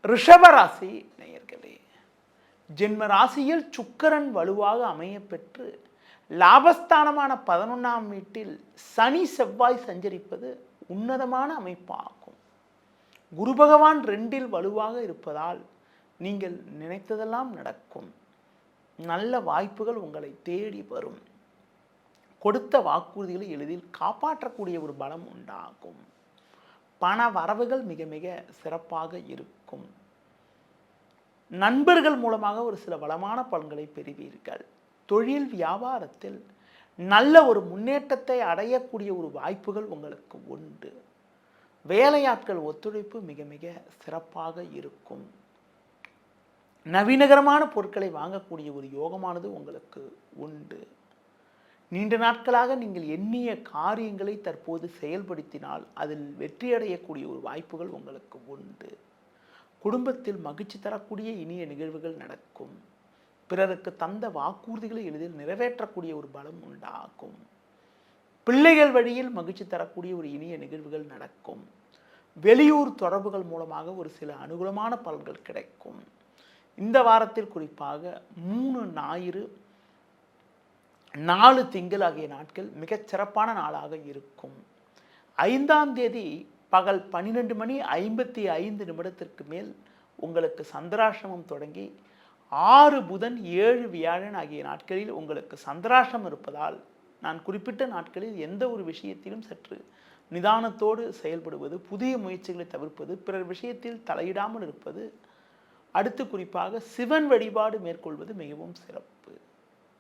ரிஷபராசி நேயர்களே, ஜென்ம ராசியில் சுக்கிரன் வலுவாக அமையப்பெற்று லாபஸ்தானமான 11ஆம் வீட்டில் சனி செவ்வாய் சஞ்சரிப்பது உன்னதமான அமைப்பாகும். குரு பகவான் 2இல் வலுவாக இருப்பதால் நீங்கள் நினைத்ததெல்லாம் நடக்கும். நல்ல வாய்ப்புகள் உங்களை தேடி வரும். கொடுத்த வாக்குறுதிகளை எளிதில் காப்பாற்றக்கூடிய ஒரு பலம் உண்டாகும். பண வரவுகள் மிக மிக சிறப்பாக இருக்கும். நண்பர்கள் மூலமாக ஒரு சில வளமான பலன்களை பெறுவீர்கள். தொழில் வியாபாரத்தில் நல்ல ஒரு முன்னேற்றத்தை அடையக்கூடிய ஒரு வாய்ப்புகள் உங்களுக்கு உண்டு. வேலையாட்கள் ஒத்துழைப்பு மிக மிக சிறப்பாக இருக்கும். நவீனகரமான பொருட்களை வாங்கக்கூடிய ஒரு யோகமானது உங்களுக்கு உண்டு. நீண்ட நாட்களாக நீங்கள் எண்ணிய காரியங்களை தற்போது செயல்படுத்தினால் அதில் வெற்றியடையக்கூடிய ஒரு வாய்ப்புகள் உங்களுக்கு உண்டு. குடும்பத்தில் மகிழ்ச்சி தரக்கூடிய இனிய நிகழ்வுகள் நடக்கும். பிறருக்கு தந்த வாக்குறுதிகளை எளிதில் நிறைவேற்றக்கூடிய ஒரு பலம் உண்டாகும். பிள்ளைகள் வழியில் மகிழ்ச்சி தரக்கூடிய ஒரு இனிய நிகழ்வுகள் நடக்கும். வெளியூர் தொடர்புகள் மூலமாக ஒரு சில அனுகூலமான பலன்கள் கிடைக்கும். இந்த வாரத்தில் குறிப்பாக 3 ஞாயிறு 4 திங்கள் ஆகிய நாட்கள் மிகச் சிறப்பான நாளாக இருக்கும். 5ஆம் தேதி பகல் 12:55 மேல் உங்களுக்கு சந்திராஷ்டமம் தொடங்கி 6 புதன் 7 வியாழன் ஆகிய நாட்களில் உங்களுக்கு சந்திராஷ்டமம் இருப்பதால் நான் குறிப்பிட்ட நாட்களில் எந்த ஒரு விஷயத்திலும் சற்று நிதானத்தோடு செயல்படுவது, புதிய முயற்சிகளை தவிர்ப்பது, பிறர் விஷயத்தில் தலையிடாமல் இருப்பது, அடுத்து குறிப்பாக சிவன் வழிபாடு மேற்கொள்வது மிகவும் சிறப்பு.